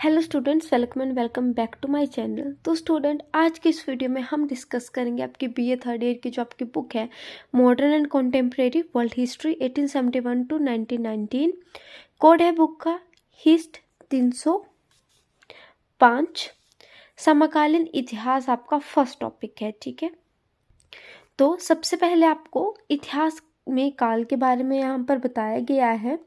Hello students, welcome and welcome back to my channel. तो student, आज की इस वीडियो में हम डिस्कस करेंगे आपकी बीए थर्ड ईयर की जो आपकी बुक है modern and contemporary world history 1871 to 1919। Code है बुक का हिस्ट 305। समकालीन इतिहास आपका फर्स्ट टॉपिक है, ठीक है। तो सबसे पहले आपको इतिहास में काल के बारे में यहाँ पर बताया गया है।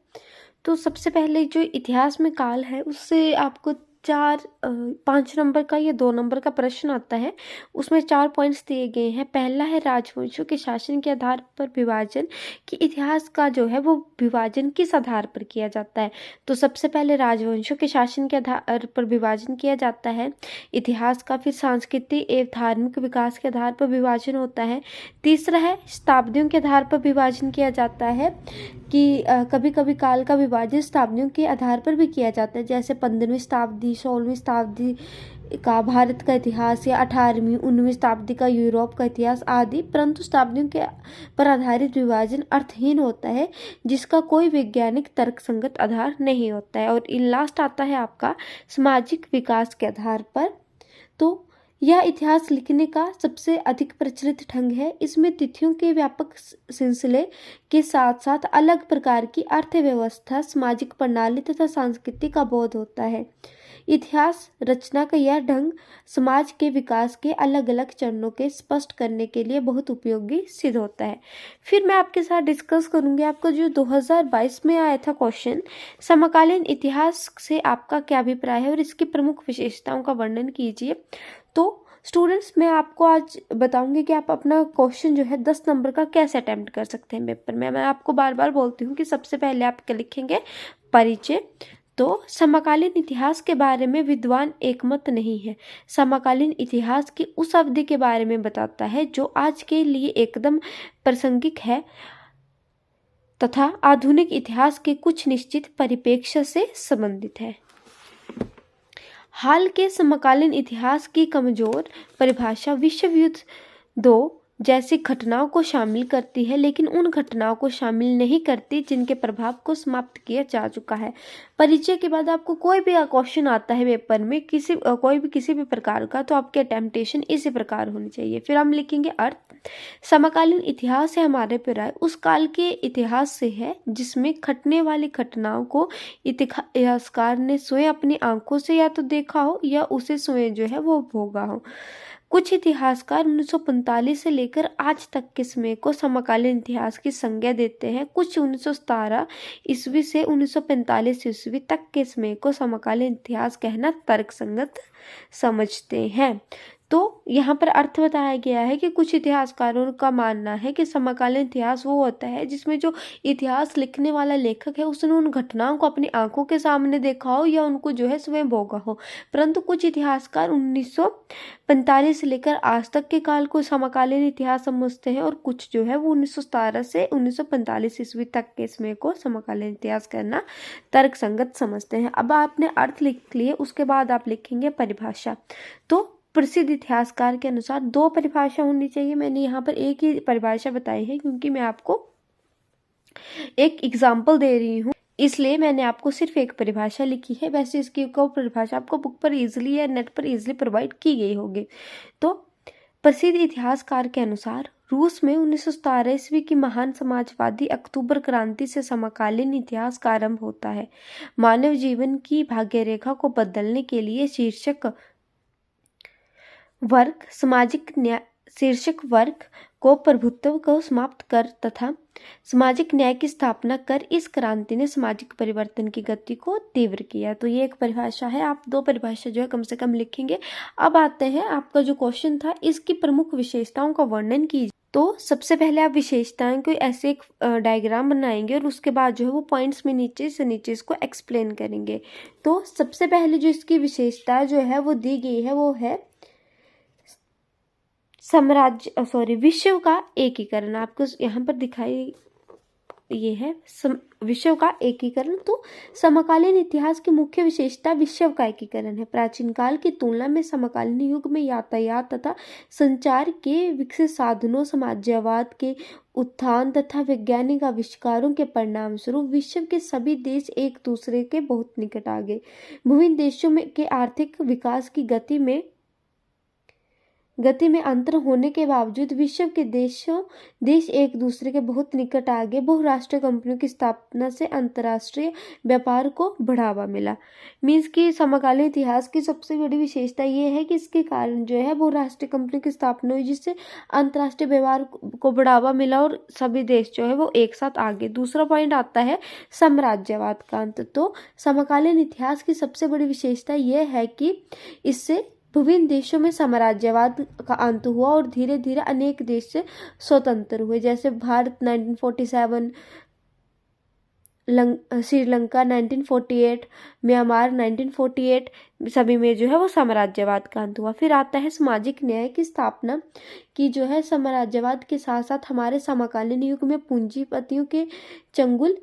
तो सबसे पहले जो इतिहास में काल है उससे आपको 5 नंबर का या 2 नंबर का प्रश्न आता है। उसमें 4 पॉइंट्स दिए गए हैं। पहला है राजवंशों के शासन के आधार पर विभाजन, कि इतिहास का जो है वो विभाजन किस आधार पर किया जाता है। तो सबसे पहले राजवंशों के शासन के आधार पर विभाजन किया जाता है इतिहास का। फिर सांस्कृतिक एवं धार्मिक विकास के आधार पर विभाजन होता है। तीसरा है शताब्दियों के आधार पर विभाजन किया जाता है, कि कभी कभी काल का विभाजन शताब्दियों के आधार पर भी किया जाता है, जैसे 15वीं शताब्दी 16वीं शताब्दी का भारत का इतिहास या 18वीं 19वीं शताब्दी का यूरोप का इतिहास आदि। परंतु शताब्दियों के पर आधारित विभाजन अर्थहीन होता है, जिसका कोई वैज्ञानिक तर्कसंगत आधार नहीं होता है। और लास्ट आता है आपका सामाजिक विकास के आधार पर। तो यह इतिहास लिखने का सबसे अधिक प्रचलित ढंग है। इसमें तिथियों के व्यापक सिलसिले के साथ साथ अलग प्रकार की अर्थव्यवस्था, सामाजिक प्रणाली तथा संस्कृति का बोध होता है। इतिहास रचना का यह ढंग समाज के विकास के अलग अलग चरणों के स्पष्ट करने के लिए बहुत उपयोगी सिद्ध होता है। फिर मैं आपके साथ डिस्कस करूंगी आपका जो 2022 में आया था क्वेश्चन, समकालीन इतिहास से आपका क्या अभिप्राय है और इसकी प्रमुख विशेषताओं का वर्णन कीजिए। तो स्टूडेंट्स, मैं आपको आज बताऊंगी कि आप अपना क्वेश्चन जो है 10 नंबर का कैसे अटेम्प्ट कर सकते हैं पेपर में। मैं आपको बार बार बोलती हूँ कि सबसे पहले आप क्या लिखेंगे, परिचय। तो समकालीन इतिहास के बारे में विद्वान एकमत नहीं है। समकालीन इतिहास की उस अवधि के बारे में बताता है जो आज के लिए एकदम प्रासंगिक है तथा आधुनिक इतिहास के कुछ निश्चित परिप्रेक्ष्य से संबंधित है। हाल के समकालीन इतिहास की कमजोर परिभाषा विश्व युद्ध 2 जैसी घटनाओं को शामिल करती है, लेकिन उन घटनाओं को शामिल नहीं करती जिनके प्रभाव को समाप्त किया जा चुका है। परिचय के बाद आपको कोई भी क्वेश्चन आता है पेपर में किसी भी प्रकार का, तो आपके अटेम्प्टेशन इसी प्रकार होनी चाहिए। फिर हम लिखेंगे अर्थ। समकालीन इतिहास है हमारे अभिप्राय उस काल के इतिहास से है जिसमें घटने वाली घटनाओं को इतिहासकार ने स्वयं अपनी आंखों से या तो देखा हो या उसे स्वयं जो है वो भोगा हो। कुछ इतिहासकार 1945 से लेकर आज तक के समय को समकालीन इतिहास की संज्ञा देते हैं। कुछ 1917 ईस्वी से 1945 ईस्वी तक के समय को समकालीन इतिहास कहना तर्कसंगत समझते हैं। तो यहाँ पर अर्थ बताया गया है कि कुछ इतिहासकारों का मानना है कि समकालीन इतिहास वो होता है जिसमें जो इतिहास लिखने वाला लेखक है उसने उन घटनाओं को अपनी आंखों के सामने देखा हो या उनको जो है स्वयं भोगा हो। परंतु कुछ इतिहासकार 1945 से लेकर आज तक के काल को समकालीन इतिहास समझते हैं, और कुछ जो है वो 1917 से 1945 ईस्वी तक के समय को समकालीन इतिहास कहना तर्कसंगत समझते हैं। अब आपने अर्थ लिख लिए, उसके बाद आप लिखेंगे परिभाषा। तो प्रसिद्ध इतिहासकार के अनुसार 2 परिभाषा होनी चाहिए। मैंने यहाँ पर एक ही परिभाषा बताई है क्योंकि मैं आपको एक एग्जाम्पल दे रही हूँ, इसलिए मैंने आपको सिर्फ एक परिभाषा लिखी है। वैसे इसकी परिभाषा आपको बुक पर इजिली या नेट पर इजिली प्रोवाइड की गई होगी। तो प्रसिद्ध इतिहासकार के अनुसार रूस में 1917 ईस्वी की महान समाजवादी अक्टूबर क्रांति से समकालीन इतिहास का आरंभ होता है। मानव जीवन की भाग्यरेखा को बदलने के लिए शीर्षक वर्ग को प्रभुत्व को समाप्त कर तथा सामाजिक न्याय की स्थापना कर इस क्रांति ने सामाजिक परिवर्तन की गति को तीव्र किया। तो ये एक परिभाषा है। आप 2 परिभाषा जो है कम से कम लिखेंगे। अब आते हैं आपका जो क्वेश्चन था, इसकी प्रमुख विशेषताओं का वर्णन कीजिए। तो सबसे पहले आप विशेषताएं को ऐसे एक डायग्राम बनाएंगे और उसके बाद जो है वो पॉइंट्स में नीचे से नीचे इसको एक्सप्लेन करेंगे। तो सबसे पहले जो इसकी विशेषता जो है वो दी गई है वो है विश्व का एकीकरण। आपको यहाँ पर दिखाई ये है विश्व का एकीकरण। तो समकालीन इतिहास की मुख्य विशेषता विश्व का एकीकरण है। प्राचीन काल की तुलना में समकालीन युग में यातायात तथा संचार के विकसित साधनों, साम्राज्यवाद के उत्थान तथा वैज्ञानिक आविष्कारों के परिणाम स्वरूप विश्व के सभी देश एक दूसरे के बहुत निकट आ गए। विभिन्न देशों में के आर्थिक विकास की गति में अंतर होने के बावजूद विश्व के देश एक दूसरे के बहुत निकट आ गए। बहुराष्ट्रीय कंपनियों की स्थापना से अंतर्राष्ट्रीय व्यापार को बढ़ावा मिला। मीन्स कि समकालीन इतिहास की सबसे बड़ी विशेषता ये है कि इसके कारण जो है बहुराष्ट्रीय कंपनियों की स्थापना हुई, जिससे अंतर्राष्ट्रीय व्यवहार को बढ़ावा मिला और सभी देश जो है वो एक साथ आ गए। दूसरा पॉइंट आता है साम्राज्यवाद का अंत। तो समकालीन इतिहास की सबसे बड़ी विशेषता यह है कि इससे विभिन्न देशों में साम्राज्यवाद का अंत हुआ और धीरे धीरे अनेक देश से स्वतंत्र हुए। जैसे भारत 1947, श्रीलंका 1948, म्यांमार 1948, सभी में जो है वो साम्राज्यवाद का अंत हुआ। फिर आता है सामाजिक न्याय की स्थापना की जो है साम्राज्यवाद के साथ साथ हमारे समकालीन युग में पूंजीपतियों के चंगुल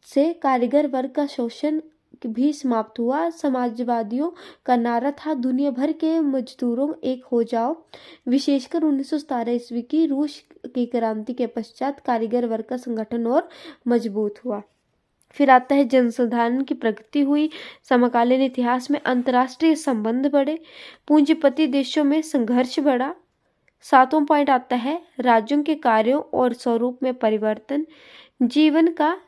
से कारीगर वर्ग का शोषण भी समाप्त हुआ। समाजवादियों का नारा था दुनिया भर के मजदूरों एक हो जाओ। विशेषकर 1917 ईस्वी की रूस की क्रांति के पश्चात कारीगर वर्ग का संगठन और मजबूत हुआ। फिर आता है जनसाधारण की प्रगति हुई। समकालीन इतिहास में अंतर्राष्ट्रीय संबंध बढ़े, पूंजीपति देशों में संघर्ष बढ़ा। सातवां पॉइंट आता है राज्यों के कार्यों और स्वरूप में परिवर्तन, जीवन का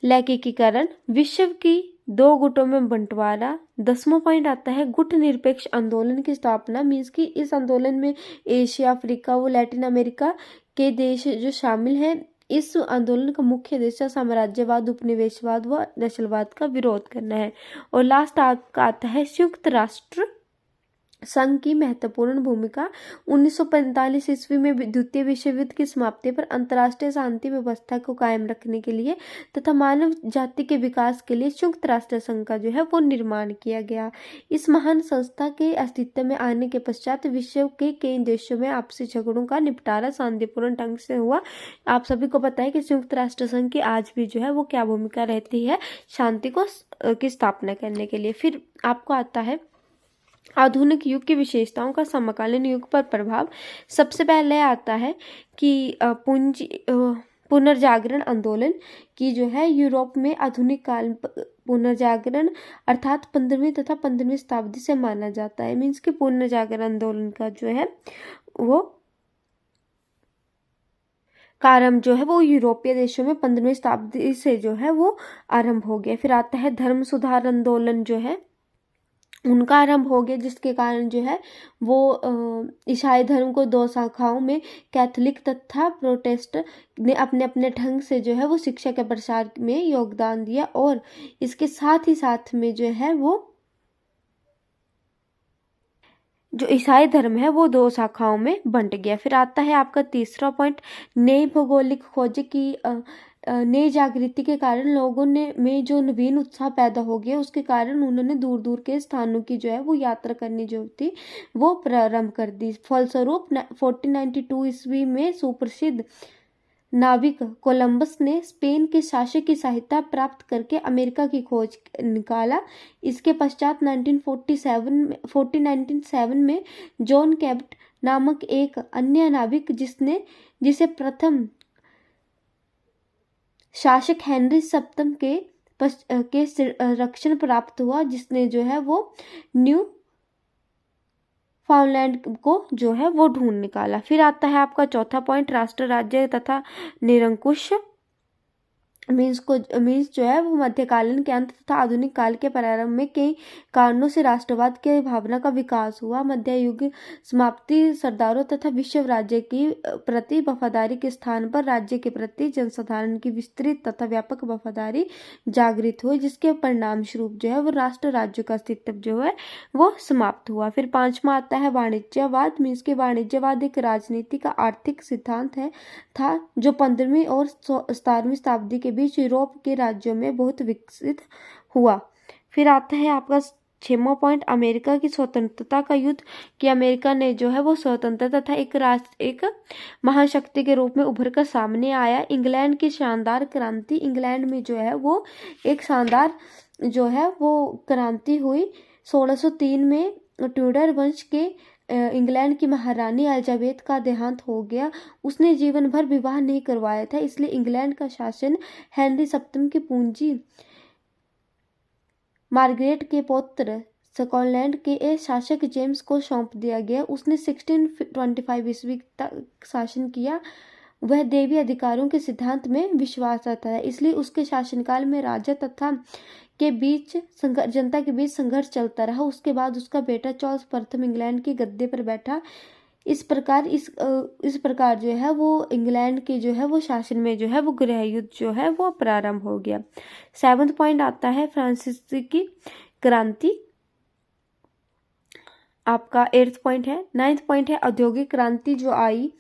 लैंगिकीकरण, विश्व की दो गुटों में बंटवारा। 10वां पॉइंट आता है गुट निरपेक्ष आंदोलन की स्थापना। मीन्स कि इस आंदोलन में एशिया, अफ्रीका व लैटिन अमेरिका के देश जो शामिल हैं। इस आंदोलन का मुख्य उद्देश्य साम्राज्यवाद, उपनिवेशवाद व नस्लवाद का विरोध करना है। और लास्ट आता है संयुक्त राष्ट्र संघ की महत्वपूर्ण भूमिका। 1945 ईस्वी में द्वितीय विश्व युद्ध की समाप्ति पर अंतर्राष्ट्रीय शांति व्यवस्था को कायम रखने के लिए तथा मानव जाति के विकास के लिए संयुक्त राष्ट्र संघ का जो है वो निर्माण किया गया। इस महान संस्था के अस्तित्व में आने के पश्चात विश्व के कई देशों में आपसी झगड़ों का निपटारा शांतिपूर्ण ढंग से हुआ। आप सभी को पता है कि संयुक्त राष्ट्र संघ की आज भी जो है वो क्या भूमिका रहती है शांति की स्थापना करने के लिए। फिर आपको आता है आधुनिक युग की विशेषताओं का समकालीन युग पर प्रभाव। सबसे पहले आता है कि पुनर्जागरण आंदोलन की जो है यूरोप में आधुनिक काल पुनर्जागरण अर्थात 15वीं तथा 15वीं शताब्दी से माना जाता है। मीन्स कि पुनर्जागरण आंदोलन का जो है वो कार्य जो है वो यूरोपीय देशों में 15वीं शताब्दी से जो है वो आरंभ हो गया। फिर आता है धर्म सुधार आंदोलन जो है उनका आरंभ हो गया, जिसके कारण जो है वो ईसाई धर्म को दो शाखाओं में कैथोलिक तथा प्रोटेस्टेंट ने अपने अपने ढंग से जो है वो शिक्षा के प्रसार में योगदान दिया और इसके साथ ही साथ में जो है वो जो ईसाई धर्म है वो दो शाखाओं में बंट गया। फिर आता है आपका तीसरा पॉइंट नई भौगोलिक खोज की नई जागृति के कारण लोगों में जो नवीन उत्साह पैदा हो गया, उसके कारण उन्होंने दूर दूर के स्थानों की जो है वो यात्रा करनी जो थी वो प्रारंभ कर दी। फलस्वरूप 1492 ईस्वी में सुप्रसिद्ध नाविक कोलंबस ने स्पेन के शासक की सहायता प्राप्त करके अमेरिका की खोज निकाला। इसके पश्चात 1497 में जॉन कैबट नामक एक अन्य नाविक जिसे प्रथम शासक हेनरी सप्तम के रक्षण प्राप्त हुआ, जिसने जो है वो न्यू फाउंडलैंड को जो है वो ढूंढ निकाला। फिर आता है आपका चौथा पॉइंट राष्ट्र राज्य तथा निरंकुश। मीन्स जो है वो मध्यकालीन के अंत तथा आधुनिक काल के प्रारंभ में कई कारणों से राष्ट्रवाद के भावना का विकास हुआ। मध्य युग समाप्ति सरदारों तथा विश्व राज्य की प्रति वफादारी के स्थान पर राज्य के प्रति जनसाधारण की विस्तृत तथा व्यापक वफादारी जागृत हुई, जिसके परिणाम स्वरूप जो है वो राष्ट्र राज्य का अस्तित्व जो है वो समाप्त हुआ। फिर पांचवा आता है वाणिज्यवाद। मीन्स के वाणिज्यवाद एक राजनीति का आर्थिक सिद्धांत था जो 15वीं और 17वीं शताब्दी के बीच यूरोप के राज्यों में बहुत विकसित हुआ। फिर आता है आपका 6वां पॉइंट अमेरिका की स्वतंत्रता का युद्ध, कि अमेरिका ने जो है वो स्वतंत्र तथा एक महाशक्ति के रूप में उभर कर सामने आया। इंग्लैंड की शानदार क्रांति, इंग्लैंड में जो है वो एक शानदार जो है वो क्रांति हुई। 1603 में ट्यूडर वंश के इंग्लैंड की महारानी एलिजाबेथ का देहांत हो गया। उसने जीवन भर विवाह नहीं करवाया था, इसलिए इंग्लैंड का शासन हेनरी सप्तम की पूंजी मार्गरेट के पौत्र स्कॉटलैंड के शासक जेम्स को सौंप दिया गया। उसने 1625 ईस्वी तक शासन किया। वह देवी अधिकारों के सिद्धांत में विश्वास रखता है, इसलिए उसके शासनकाल में राजा तथा के बीच जनता के बीच संघर्ष चलता रहा। उसके बाद उसका बेटा चार्ल्स प्रथम इंग्लैंड के गद्दे पर बैठा। इस प्रकार जो है वो इंग्लैंड के जो है वो शासन में जो है वो गृह युद्ध जो है वो प्रारंभ हो गया। 7वां पॉइंट आता है फ्रांसीसी क्रांति, आपका 8th पॉइंट है। 9th पॉइंट है औद्योगिक क्रांति जो आई,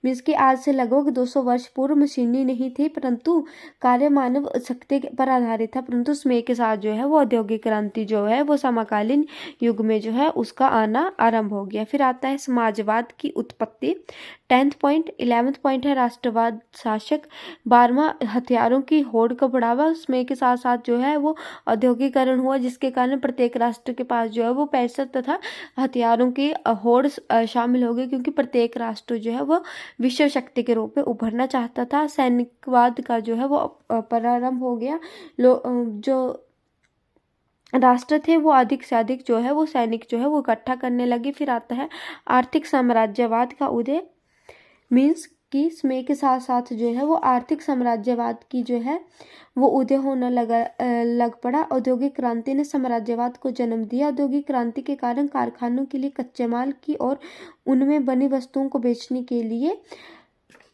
मीन्स कि आज से लगभग 200 वर्ष पूर्व मशीनरी नहीं थी, परंतु कार्य मानव शक्ति पर आधारित था, परंतु उसमें के साथ जो है वो औद्योगिक क्रांति जो है वो समकालीन युग में जो है उसका आना आरंभ हो गया। फिर आता है समाजवाद की उत्पत्ति, 10th पॉइंट। 11th पॉइंट है राष्ट्रवाद शासक, 12वां हथियारों की होड़ का बढ़ावा, उसमें के साथ साथ जो है वो औद्योगिकरण हुआ, जिसके कारण प्रत्येक राष्ट्र के पास जो है वो पैसा तथा हथियारों की होड़ शामिल हो गई, क्योंकि प्रत्येक राष्ट्र जो है वो विश्व शक्ति के रूप में उभरना चाहता था। सैनिकवाद का जो है वो प्रारंभ हो गया। जो राष्ट्र थे वो अधिक से अधिक जो है वो सैनिक जो है वो इकट्ठा करने लगे। फिर आता है आर्थिक साम्राज्यवाद का उदय, मीन्स कि इसमें के साथ साथ जो है वो आर्थिक साम्राज्यवाद की जो है वो उदय होने लग पड़ा। औद्योगिक क्रांति ने साम्राज्यवाद को जन्म दिया। औद्योगिक क्रांति के कारण कारखानों के लिए कच्चे माल की और उनमें बनी वस्तुओं को बेचने के लिए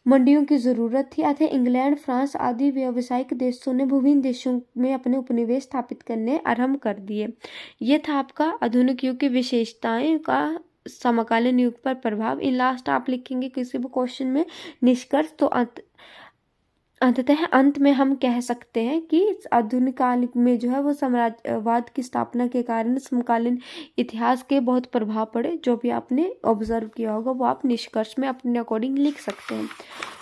मंडियों की जरूरत थी, अतः इंग्लैंड, फ्रांस आदि व्यावसायिक देशों ने विभिन्न देशों में अपने उपनिवेश स्थापित करने आरंभ कर दिए। ये था आपका आधुनिक युग की विशेषताएं का समकालीन युग पर प्रभाव। इन लास्ट आप लिखेंगे किसी भी क्वेश्चन में निष्कर्ष, तो अंततः अंत में हम कह सकते हैं कि आधुनिक काल में जो है वो साम्राज्यवाद की स्थापना के कारण समकालीन इतिहास के बहुत प्रभाव पड़े। जो भी आपने ऑब्जर्व किया होगा वो आप निष्कर्ष में अपने अकॉर्डिंग लिख सकते हैं।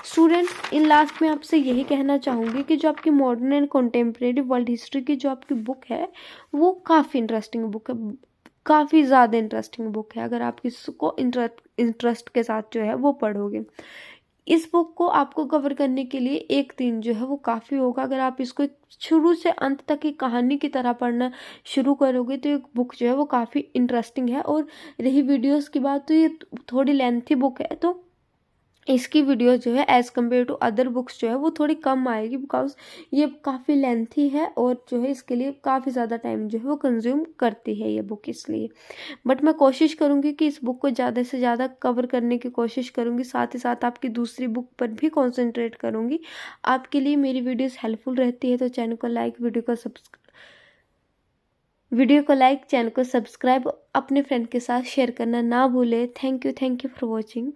स्टूडेंट्स, इन लास्ट में आपसे यही कहना चाहूँगी कि जो आपकी modern and contemporary world history की जो आपकी बुक है वो काफ़ी इंटरेस्टिंग बुक है, काफ़ी ज़्यादा इंटरेस्टिंग बुक है। अगर आप इसको इंटरेस्ट के साथ जो है वो पढ़ोगे, इस बुक को आपको कवर करने के लिए एक दिन जो है वो काफ़ी होगा। अगर आप इसको शुरू से अंत तक की कहानी की तरह पढ़ना शुरू करोगे तो ये बुक जो है वो काफ़ी इंटरेस्टिंग है। और रही वीडियोस की बात, तो ये थोड़ी लेंथी बुक है, तो इसकी वीडियो जो है as compared to other books जो है वो थोड़ी कम आएगी, बिकॉज ये काफ़ी लेंथी है और जो है इसके लिए काफ़ी ज़्यादा टाइम जो है वो कंज्यूम करती है ये बुक, इसलिए। बट मैं कोशिश करूँगी कि इस बुक को ज़्यादा से ज़्यादा कवर करने की कोशिश करूँगी, साथ ही साथ आपकी दूसरी बुक पर भी कॉन्सेंट्रेट करूँगी। आपके लिए मेरी वीडियोज़ हेल्पफुल रहती है तो चैनल को लाइक, वीडियो को लाइक, चैनल को सब्सक्राइब, अपने फ्रेंड के साथ शेयर करना ना भूले। Thank you for watching.